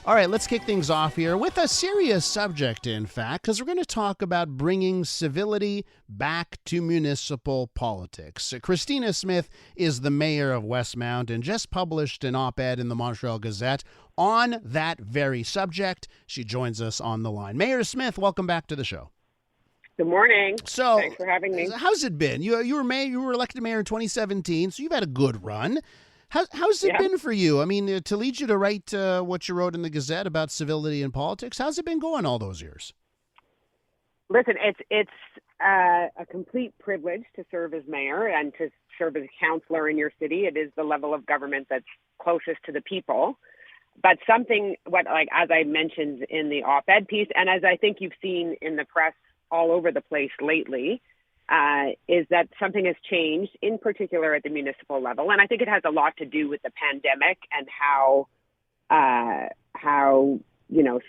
All right, let's kick things off here with a serious subject, in fact, because we're going to talk about bringing civility back to municipal politics. Christina Smith is the mayor of Westmount and just published an op-ed in the Montreal Gazette on that very subject. She joins us on the line. Mayor Smith, welcome back to the show. Good morning. So, thanks for having me. How's it been? You were elected mayor in 2017, so you've had a good run. How's it been for you? I mean, to lead you to write what you wrote in the Gazette about civility in politics, how's it been going all those years? Listen, it's a complete privilege to serve as mayor and to serve as a councillor in your city. It is the level of government that's closest to the people. But as I mentioned in the op-ed piece, and as I think you've seen in the press all over the place lately, is that something has changed, in particular at the municipal level. And I think it has a lot to do with the pandemic and how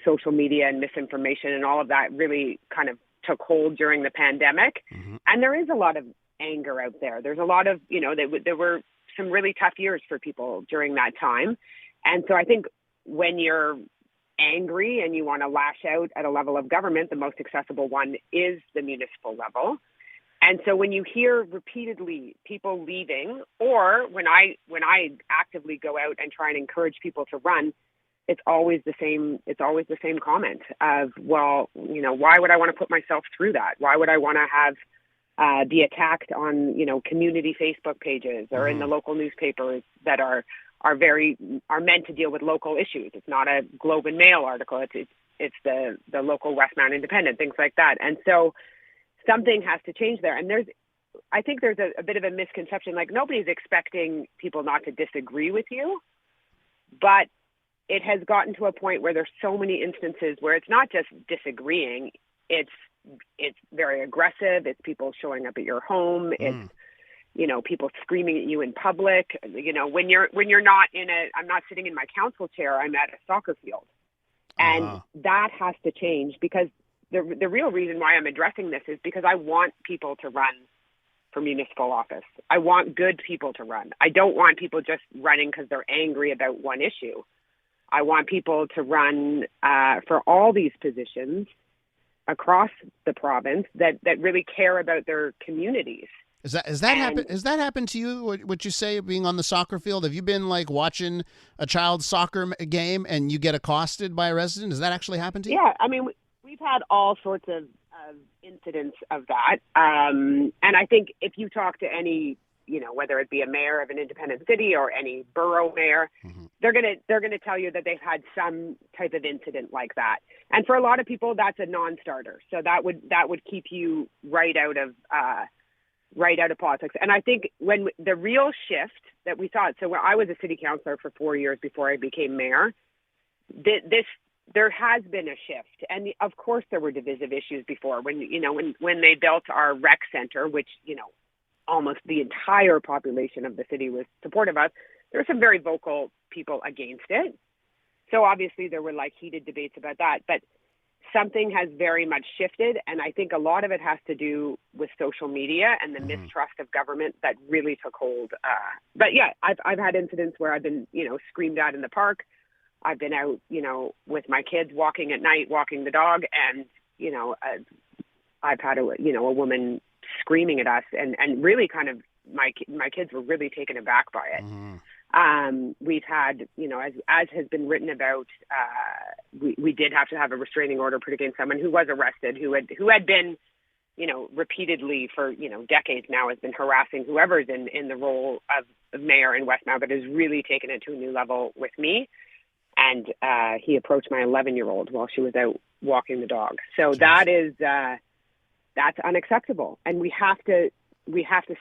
social media and misinformation and all of that really kind of took hold during the pandemic. Mm-hmm. And there is a lot of anger out there. There's a lot of, there were some really tough years for people during that time. And so I think when you're angry and you want to lash out at a level of government, the most accessible one is the municipal level. And so when you hear repeatedly people leaving, or when I actively go out and try and encourage people to run, it's always the same comment of, well, why would I want to put myself through that? Why would I want to have be attacked on, community Facebook pages or in the local newspapers that are meant to deal with local issues? It's not a Globe and Mail article. It's the local Westmount Independent, things like that. And so something has to change there. And I think there's a bit of a misconception, like nobody's expecting people not to disagree with you, but it has gotten to a point where there's so many instances where it's not just disagreeing, it's very aggressive, it's people showing up at your home, it's people screaming at you in public. When you're not I'm not sitting in my council chair, I'm at a soccer field. And that has to change, because the real reason why I'm addressing this is because I want people to run for municipal office. I want good people to run. I don't want people just running because they're angry about one issue. I want people to run for all these positions across the province that really care about their communities. Has that happened to you? What you say, being on the soccer field? Have you been like watching a child's soccer game and you get accosted by a resident? Does that actually happen to you? Yeah, I mean, we've had all sorts of incidents of that. And I think if you talk to any, whether it be a mayor of an independent city or any borough mayor, they're gonna tell you that they've had some type of incident like that. And for a lot of people, that's a non-starter. So that would keep you right out of politics. And I think when the real shift that we saw, so when I was a city councillor for 4 years before I became mayor, there has been a shift. And of course there were divisive issues before when they built our rec center, which, almost the entire population of the city was supportive of. There were some very vocal people against it. So obviously there were heated debates about that, but something has very much shifted. And I think a lot of it has to do with social media and the mistrust of government that really took hold. But yeah, I've had incidents where I've been, screamed at in the park. I've been out, with my kids walking at night, walking the dog. And, I've had a woman screaming at us and really kind of, my kids were really taken aback by it. We've had, as has been written about, we did have to have a restraining order put against someone who was arrested, who had been, repeatedly for, decades now has been harassing whoever's in the role of mayor in Westmount, but has really taken it to a new level with me. And he approached my 11-year-old while she was out walking the dog. So that's unacceptable. And we have to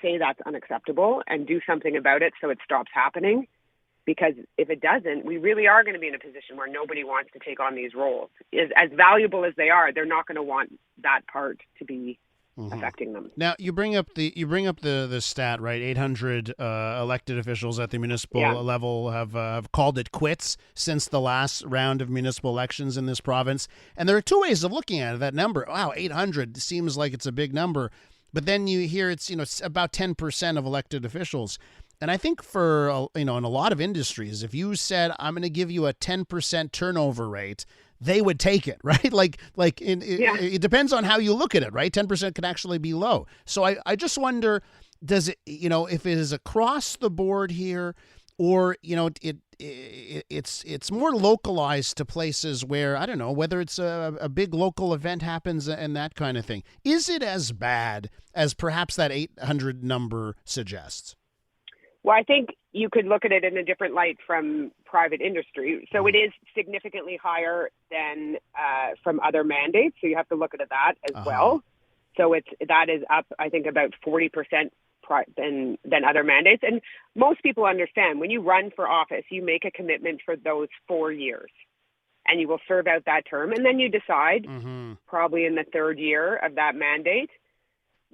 say that's unacceptable and do something about it so it stops happening. Because if it doesn't, we really are going to be in a position where nobody wants to take on these roles. As valuable as they are, they're not going to want that part to be affecting them. Now, you bring up the stat, right? 800 elected officials at the municipal level have called it quits since the last round of municipal elections in this province. And there are two ways of looking at it. That number, wow, 800 seems like it's a big number, but then you hear it's about 10% of elected officials. And I think for, in a lot of industries, if you said, I'm going to give you a 10% turnover rate, they would take it, right? It depends on how you look at it, right? 10% can actually be low. So I just wonder, does it, if it is across the board here, or, it's more localized to places where, I don't know, whether it's a big local event happens and that kind of thing. Is it as bad as perhaps that 800 number suggests? Well, I think you could look at it in a different light from private industry. So it is significantly higher than from other mandates. So you have to look at that as well. So that is up, I think, about 40% than other mandates. And most people understand when you run for office, you make a commitment for those 4 years and you will serve out that term. And then you decide probably in the third year of that mandate,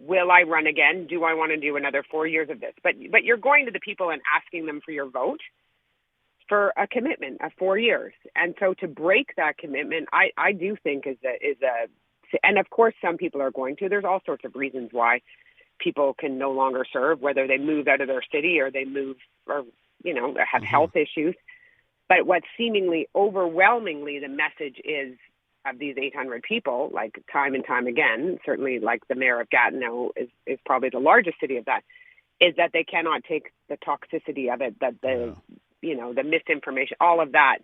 will I run again? Do I want to do another 4 years of this? But you're going to the people and asking them for your vote for a commitment of 4 years. And so to break that commitment, I do think and of course some people are going to. There's all sorts of reasons why people can no longer serve, whether they move out of their city or they move or, have health issues. But what seemingly overwhelmingly the message is of these 800 people, like time and time again, certainly like the mayor of Gatineau is probably the largest city of that, is that they cannot take the toxicity of it, that the misinformation, all of that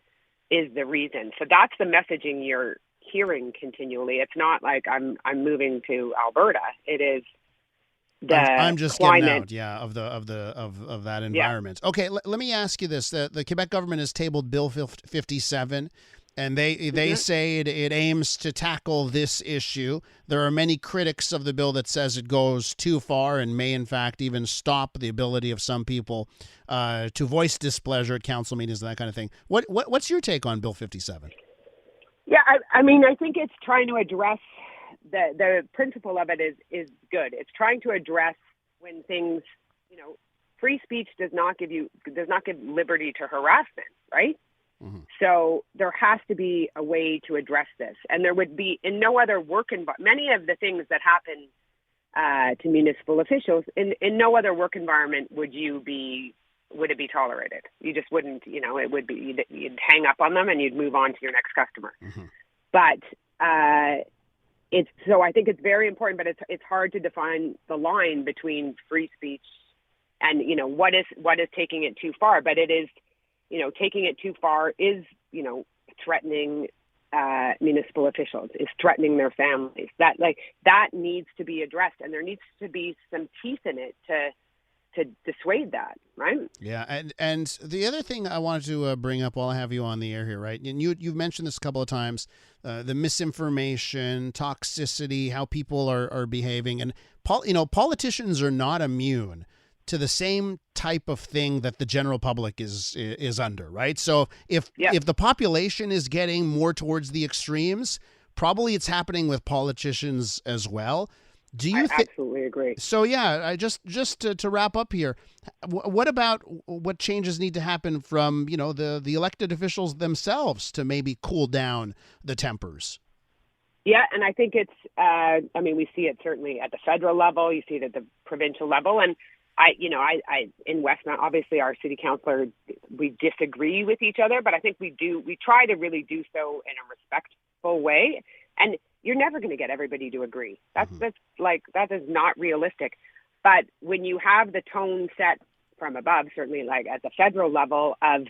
is the reason. So that's the messaging you're hearing continually. It's not like I'm moving to Alberta. It is I'm just climate. getting out, of that environment. Yeah. Okay, let me ask you this: the Quebec government has tabled Bill 57. And they say it aims to tackle this issue. There are many critics of the bill that says it goes too far and may, in fact, even stop the ability of some people to voice displeasure at council meetings and that kind of thing. What's your take on Bill 57? Yeah, I think it's trying to address the principle of it is good. It's trying to address when things, free speech does not give liberty to harassment, right? So there has to be a way to address this. And there would be in no other work many of the things that happen to municipal officials, in no other work environment would it be tolerated. You just wouldn't, it would be, you'd hang up on them and you'd move on to your next customer. But so I think it's very important, but it's hard to define the line between free speech and, what is taking it too far. But it is, taking it too far is, threatening municipal officials, is threatening their families. That needs to be addressed, and there needs to be some teeth in it to dissuade that, right? Yeah, and the other thing I wanted to bring up while I have you on the air here, right? And you've mentioned this a couple of times, the misinformation, toxicity, how people are behaving, and politicians are not immune to the same type of thing that the general public is under, right? So if the population is getting more towards the extremes, probably it's happening with politicians as well. Do you absolutely agree? So yeah, I just to wrap up here, what about what changes need to happen from the elected officials themselves to maybe cool down the tempers? Yeah, and I think it's we see it certainly at the federal level. You see it at the provincial level, and I in Westmount, obviously our city councillor, we disagree with each other, but I think we try to really do so in a respectful way. And you're never going to get everybody to agree. That is not realistic. But when you have the tone set from above, certainly like at the federal level of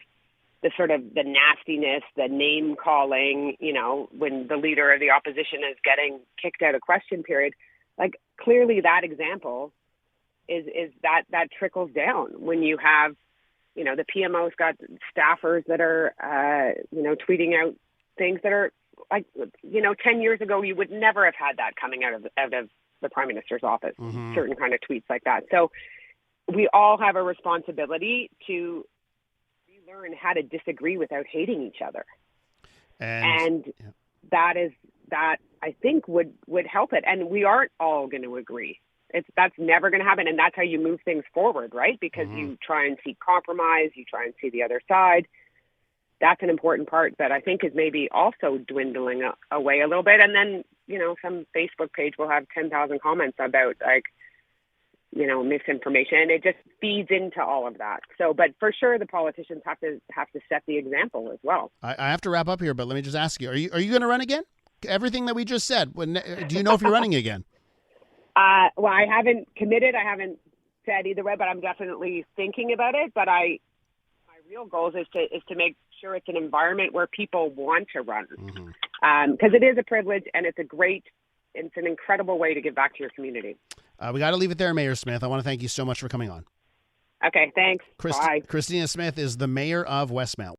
the sort of the nastiness, the name calling, when the leader of the opposition is getting kicked out of question period, like clearly that example is that trickles down when you have, the PMO's got staffers that are, tweeting out things that are like, 10 years ago, you would never have had that coming out of the Prime Minister's office, certain kind of tweets like that. So we all have a responsibility to relearn how to disagree without hating each other. And that I think would help it. And we aren't all going to agree. That's never going to happen. And that's how you move things forward, right? Because you try and seek compromise, you try and see the other side. That's an important part that I think is maybe also dwindling away a little bit. And then, some Facebook page will have 10,000 comments about misinformation, and it just feeds into all of that. So, but for sure, the politicians have to set the example as well. I have to wrap up here, but let me just ask you: Are you going to run again? Everything that we just said. Do you know if you're running again? Well, I haven't committed. I haven't said either way, but I'm definitely thinking about it. But my real goal is to make sure it's an environment where people want to run, because it is a privilege and it's an incredible way to give back to your community. We got to leave it there, Mayor Smith. I want to thank you so much for coming on. Okay, thanks. Bye. Christina Smith is the mayor of Westmount.